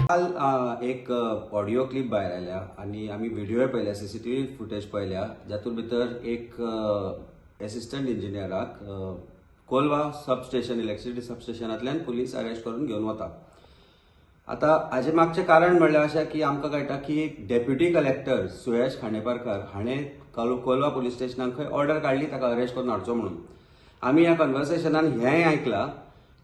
काल एक audio clip भायर आयल्या आनी आमी व्हिडिओ पळयल्या, सीसीटीव्ही फुटेज पळयल्या, जातूंत भितर एक असिस्टंट इंजिनियराक कोलवा सबस्टेशन इलेक्ट्रिसिटी सबस्टेशनांतल्यान पुलीस अरेस्ट करून घेवन वता. आता हाजे मागचें कारण म्हणल्यार अशें की आमकां कळटा की डेप्युटी कलेक्टर सुयश खांडेपारकार हाणें कोलवा पुलीस स्टेशनाक खंय ऑर्डर काडली ताका अरेस्ट करून हाडचो म्हणून. आमी ह्या कन्वर्सेशनान हेंय आयकलां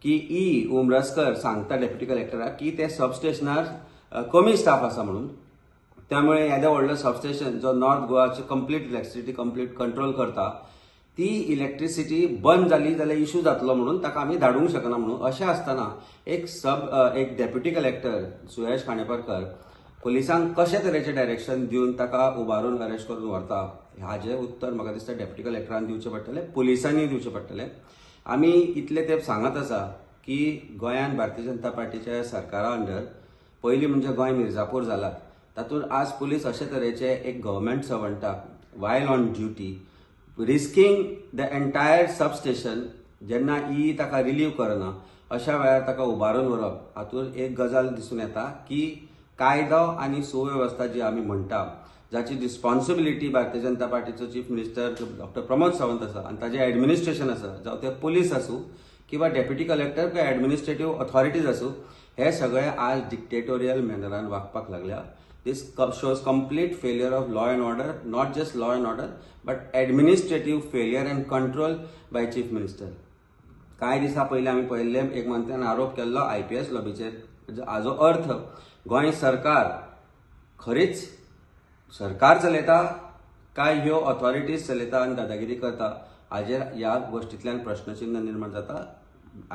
की उमरसकर सांगता डेप्युटी कलेक्टराक की ते सबस्टेशनार कमी स्टाफ आसा म्हणून. त्यामुळे येदो व्हडलो सबस्टेशन जो नॉर्थ गोवाची कंप्लीट इलेक्ट्रिसिटी कंप्लीट कंट्रोल करता, ती इलेक्ट्रिसिटी बंद जाली जाल्यार इश्यू जातलो म्हणून ताका आमी धाडूंक शकना म्हणून. अशें आसतना एक डेप्युटी कलेक्टर सुयश खांडेपारकार पुलिसांक कशे तरेचे डायरेक्शन दिवन ताका उबारून अरेस्ट करून व्हरता, हाजें उत्तर म्हाका दिसता डेप्युटी कलेक्टरान दिवचें पडटलें, पुलिसांनी दिवचें पडटलें. आमी इतले तेंप सांगत आसा की गोंयांत भारतीय जनता पार्टीच्या सरकारा अंडर पयलीं म्हणजे गोंय मिर्जापूर जाला, तातूंत आज पुलीस अशे तरेचे एक गव्हर्मेंट सर्वंटाक वायल on duty risking the entire substation जेन्ना ताका रिलीव करना अशा वेळार ताका उबारून व्हरप, हातूंत एक गजाल दिसून येता की कायदो आनी सुवेवस्था जी आमी म्हणटा, जाची रिस्पॉन्सिबिलिटी भारतीय जनता पार्टीचो chief minister doctor Pramod Sawant आसा आनी ताजें एडमिनिस्ट्रेशन आसा, जावं ते पुलीस आसूं किंवा डेप्युटी कलेक्टर किंवा एडमिनिस्ट्रेटिव्ह ऑथॉरिटीज आसूं, हे सगळे आज डिक्टेटोरियल मॅनरान वागपाक लागल्या. This shows complete failure of law and order, not just law and order but administrative failure and control by chief minister. कांय दिसा पयलीं आमी पळयल्ले एक मंत्र्यान आरोप केल्लो IPS लॉबीचेर. हाजो अर्थ गोंय सरकार खरीच सरकार चलयता काय ह्यो ऑथॉरिटीज चलयता आनी दादागिरी करता, हाजेर ह्या गोष्टींतल्यान प्रश्नचिन्ह निर्माण जाता.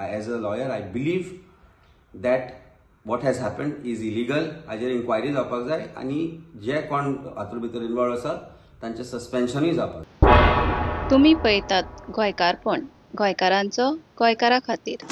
As a lawyer I believe that what has happened is illegal. हाजेर इन्क्वायरी जावपाक जाय आनी जे कोण हातूंत भितर इन्वॉल्व आसा तांचें सस्पेन्शनूय जावपाक. तुम्ही पळयतात गोंयकारपण, गोंयकारांचो गोंयकारा खातीर.